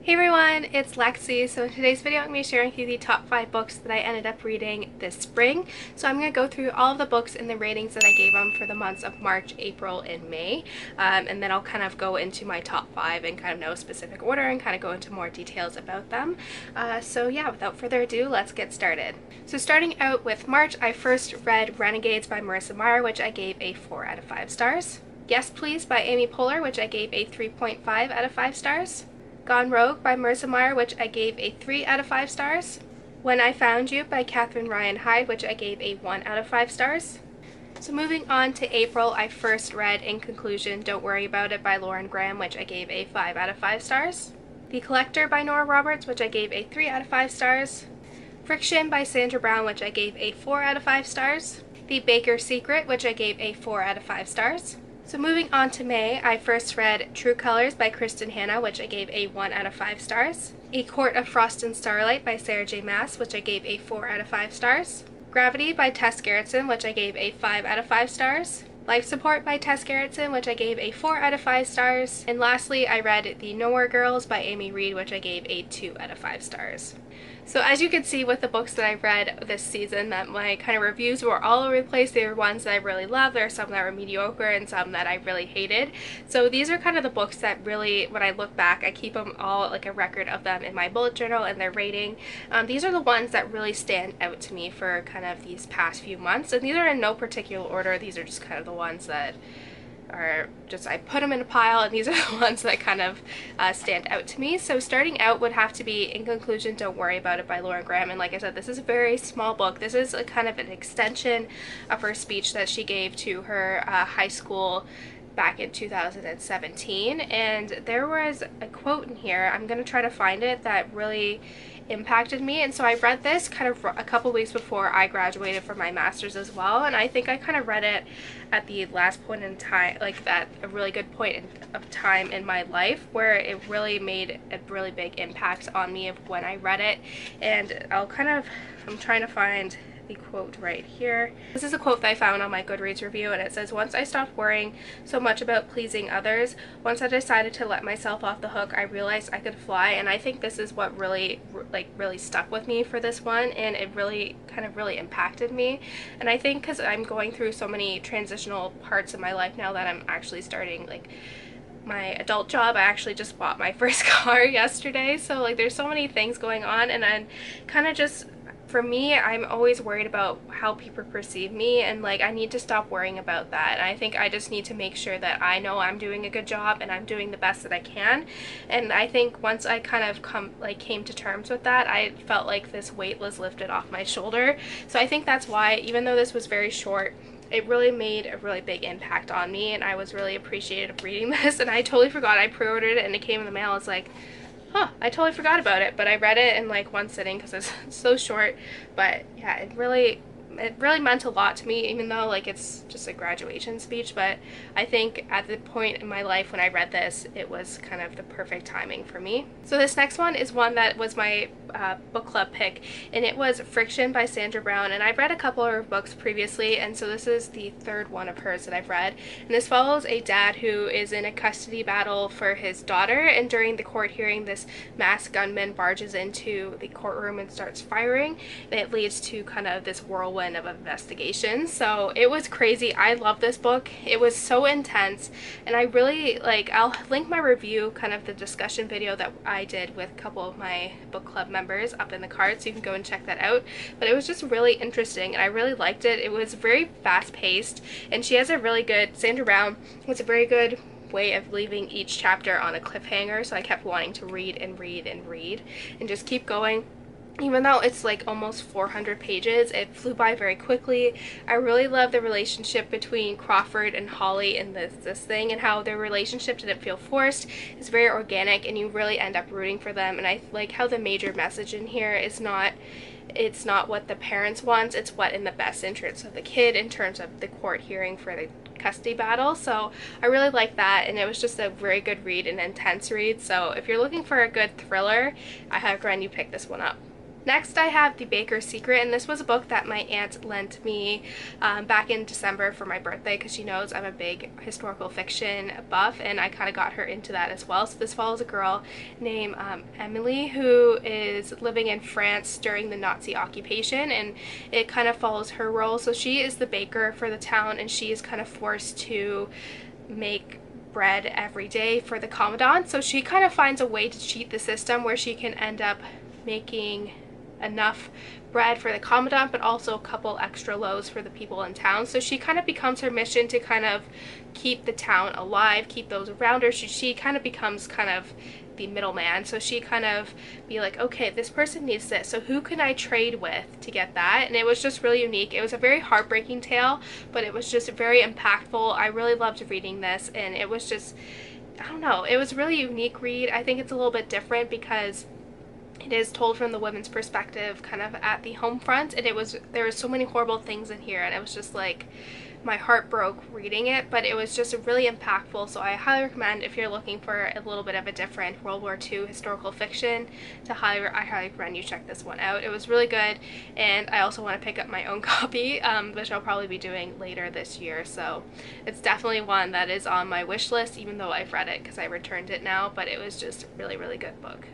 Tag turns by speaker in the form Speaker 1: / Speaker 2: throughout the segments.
Speaker 1: Hey everyone, it's Lexie. So in today's video I'm going to be sharing with you the top 5 books that I ended up reading this spring. So I'm going to go through all of the books and the ratings that I gave them for the months of March, April, and May. And then I'll kind of go into my top 5 in kind of no specific order and kind of go into more details about them. So yeah, without further ado, let's get started. So starting out with March, I first read Renegades by Marissa Meyer, which I gave a 4 out of 5 stars. Yes Please by Amy Poehler, which I gave a 3.5 out of 5 stars. Gone Rogue by Marissa Meyer, which I gave a 3 out of 5 stars. When I Found You by Catherine Ryan Hyde, which I gave a 1 out of 5 stars. So moving on to April, I first read In Conclusion, Don't Worry About It by Lauren Graham, which I gave a 5 out of 5 stars. The Collector by Nora Roberts, which I gave a 3 out of 5 stars. Friction by Sandra Brown, which I gave a 4 out of 5 stars. The Baker's Secret, which I gave a 4 out of 5 stars. So moving on to May, I first read True Colors by Kristin Hannah, which I gave a 1 out of 5 stars. A Court of Frost and Starlight by Sarah J. Maas, which I gave a 4 out of 5 stars. Gravity by Tess Gerritsen, which I gave a 5 out of 5 stars. Life Support by Tess Gerritsen, which I gave a 4 out of 5 stars. And lastly, I read The Nowhere Girls by Amy Reed, which I gave a 2 out of 5 stars. So as you can see with the books that I read this season, that my kind of reviews were all over the place. There were ones that I really loved, there were some that were mediocre, and some that I really hated. So these are kind of the books that really, when I look back, I keep them all like a record of them in my bullet journal and their rating. These are the ones that really stand out to me for kind of these past few months, and these are in no particular order. These are just kind of the ones that are just, I put them in a pile, and these are the ones that kind of stand out to me. So starting out would have to be In Conclusion, Don't Worry About It by Lauren Graham, and like I said, this is a very small book. This is a kind of an extension of her speech that she gave to her high school back in 2017, and there was a quote in here, I'm going to try to find it, that really impacted me. And so I read this kind of a couple weeks before I graduated from my master's as well, and I think I kind of read it at the last point in time, like that a really good point of time in my life where it really made a really big impact on me of when I read it. And I'm trying to find the quote right here. This is a quote that I found on my Goodreads review, and it says, "Once I stopped worrying so much about pleasing others, once I decided to let myself off the hook, I realized I could fly." And I think this is what really stuck with me for this one, and it really impacted me. And I think because I'm going through so many transitional parts of my life now that I'm actually starting like my adult job. I actually just bought my first car yesterday, so like there's so many things going on, and I'm kind of just, for me, I'm always worried about how people perceive me, and like I need to stop worrying about that. And I think I just need to make sure that I know I'm doing a good job and I'm doing the best that I can. And I think once I kind of came to terms with that, I felt like this weight was lifted off my shoulder. So I think that's why, even though this was very short, it really made a really big impact on me, and I was really appreciative of reading this. And I totally forgot I pre-ordered it, and it came in the mail. It's like, huh, I totally forgot about it, but I read it in like one sitting because it's so short. But yeah, it really meant a lot to me, even though like it's just a graduation speech. But I think at the point in my life when I read this, it was kind of the perfect timing for me. So this next one is one that was my book club pick, and it was Friction by Sandra Brown. And I've read a couple of her books previously, and so this is the third one of hers that I've read. And this follows a dad who is in a custody battle for his daughter, and during the court hearing, this masked gunman barges into the courtroom and starts firing, and it leads to kind of this whirlwind of investigation. So it was crazy. I love this book. It was so intense, and I really I'll link my review, kind of the discussion video that I did with a couple of my book club members, up in the card, so you can go and check that out. But it was just really interesting, and I really liked it. It was very fast-paced, and she has a really good, Sandra Brown has a very good way of leaving each chapter on a cliffhanger, so I kept wanting to read and read and read and just keep going. Even though it's like almost 400 pages, it flew by very quickly. I really love the relationship between Crawford and Holly in this thing, and how their relationship didn't feel forced. It's very organic, and you really end up rooting for them. And I like how the major message in here is it's not what the parents want, it's what in the best interest of the kid in terms of the court hearing for the custody battle. So I really like that, and it was just a very good read, an intense read. So if you're looking for a good thriller, I highly recommend you pick this one up. Next, I have The Baker's Secret, and this was a book that my aunt lent me back in December for my birthday because she knows I'm a big historical fiction buff, and I kind of got her into that as well. So this follows a girl named Emily who is living in France during the Nazi occupation, and it kind of follows her role. So she is the baker for the town, and she is kind of forced to make bread every day for the commandant. So she kind of finds a way to cheat the system where she can end up making enough bread for the commandant but also a couple extra loaves for the people in town. So she kind of becomes her mission to kind of keep the town alive, keep those around her. She kind of becomes kind of the middleman. So she kind of be like, okay, this person needs this, so who can I trade with to get that? And it was just really unique. It was a very heartbreaking tale, but it was just very impactful. I really loved reading this, and it was just, I don't know, it was a really unique read. I think it's a little bit different because it is told from the women's perspective kind of at the home front, and there was so many horrible things in here, and it was just like my heart broke reading it, but it was just really impactful. So I highly recommend, if you're looking for a little bit of a different World War II historical fiction, I highly recommend you check this one out. It was really good, and I also want to pick up my own copy, which I'll probably be doing later this year. So it's definitely one that is on my wish list, even though I've read it because I returned it now, but it was just a really, really good book.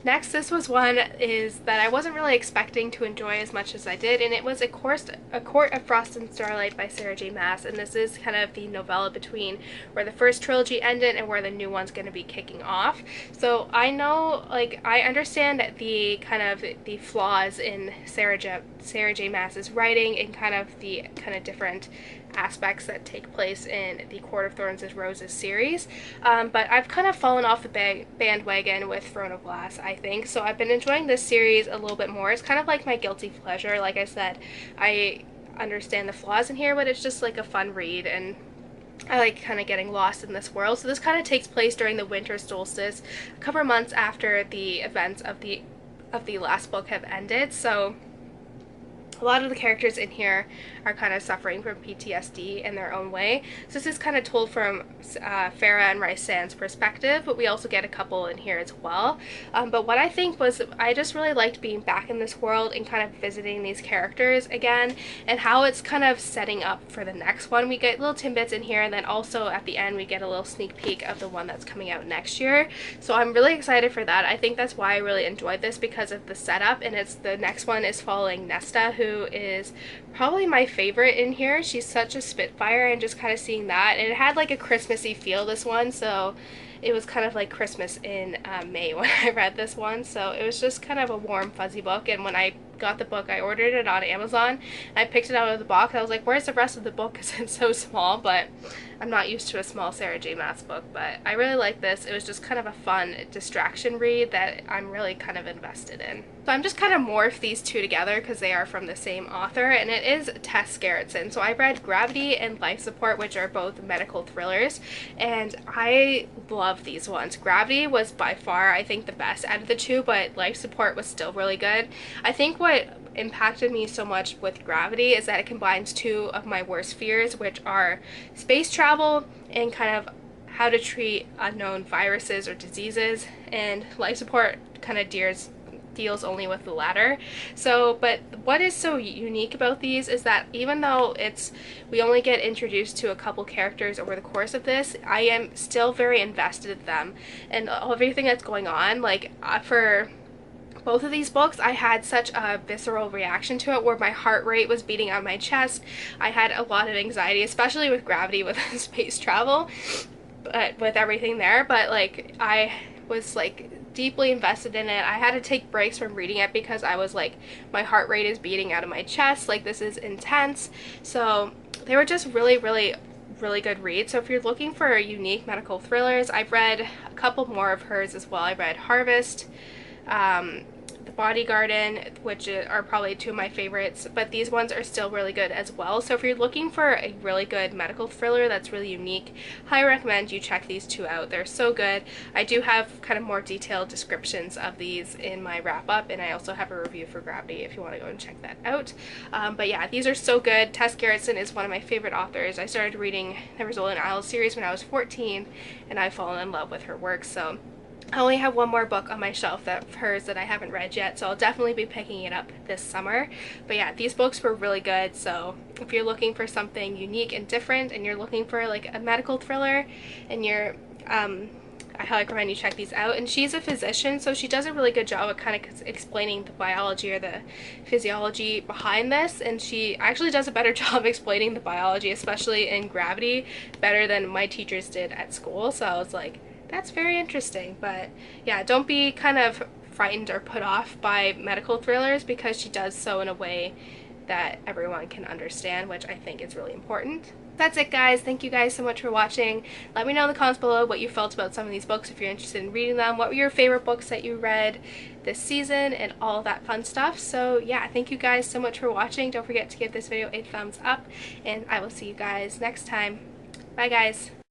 Speaker 1: Next, this was one that I wasn't really expecting to enjoy as much as I did, and it was A Court of Frost and Starlight by Sarah J. Maas, and this is kind of the novella between where the first trilogy ended and where the new one's going to be kicking off. So I know, like, I understand the kind of the flaws in Sarah J. Maas's writing and kind of the different aspects that take place in the Court of Thorns and Roses series, but I've kind of fallen off the bandwagon with Throne of Glass, I think. So I've been enjoying this series a little bit more. It's kind of like my guilty pleasure. Like I said, I understand the flaws in here, but it's just like a fun read, and I like kind of getting lost in this world. So this kind of takes place during the winter solstice, a couple of months after the events of the last book have ended. So a lot of the characters in here are kind of suffering from PTSD in their own way. So this is kind of told from Farah and Rysand's perspective, but we also get a couple in here as well. But what I think was, I just really liked being back in this world and kind of visiting these characters again, and how it's kind of setting up for the next one. We get little tidbits in here, and then also at the end we get a little sneak peek of the one that's coming out next year. So I'm really excited for that. I think that's why I really enjoyed this, because of the setup, and the next one is following Nesta, who is probably my favorite in here. She's such a spitfire, and just kind of seeing that, and it had like a Christmassy feel, this one, so it was kind of like Christmas in May when I read this one. So it was just kind of a warm, fuzzy book, and when I got the book, I ordered it on Amazon, and I picked it out of the box. I was like, where's the rest of the book, because it's so small, but I'm not used to a small Sarah J. Maas book. But I really like this. It was just kind of a fun distraction read that I'm really kind of invested in. So I'm just kind of morphed these two together because they are from the same author, and it is Tess Gerritsen. So I read Gravity and Life Support, which are both medical thrillers, and I love these ones. Gravity was by far, I think, the best out of the two, but Life Support was still really good. I think what impacted me so much with Gravity is that it combines two of my worst fears, which are space travel and kind of how to treat unknown viruses or diseases, and Life Support kind of deals only with the latter. So, but what is so unique about these is that even though we only get introduced to a couple characters over the course of this, I am still very invested in them and everything that's going on. Like for both of these books, I had such a visceral reaction to it, where my heart rate was beating on my chest. I had a lot of anxiety, especially with Gravity, with space travel, but with everything there. But like, I was like deeply invested in it. I had to take breaks from reading it because I was like, my heart rate is beating out of my chest, like this is intense. So they were just really, really, really good reads. So if you're looking for unique medical thrillers, I've read a couple more of hers as well. I read Harvest, The Body Garden, which are probably two of my favorites, but these ones are still really good as well. So if you're looking for a really good medical thriller that's really unique, I recommend you check these two out. They're so good. I do have kind of more detailed descriptions of these in my wrap-up, and I also have a review for Gravity if you want to go and check that out. But yeah, these are so good. Tess Gerritsen is one of my favorite authors. I started reading the Rizzoli and Isles series when I was 14, and I've fallen in love with her work, so I only have one more book on my shelf of hers that I haven't read yet, so I'll definitely be picking it up this summer. But yeah, these books were really good, so if you're looking for something unique and different and you're looking for like a medical thriller and you're I highly recommend you check these out. And she's a physician, so she does a really good job of kind of explaining the biology or the physiology behind this, and she actually does a better job explaining the biology, especially in Gravity, better than my teachers did at school. So I was like, that's very interesting. But yeah, don't be kind of frightened or put off by medical thrillers, because she does so in a way that everyone can understand, which I think is really important. That's it, guys. Thank you guys so much for watching. Let me know in the comments below what you felt about some of these books, if you're interested in reading them. What were your favorite books that you read this season and all that fun stuff. So yeah, thank you guys so much for watching. Don't forget to give this video a thumbs up, and I will see you guys next time. Bye, guys.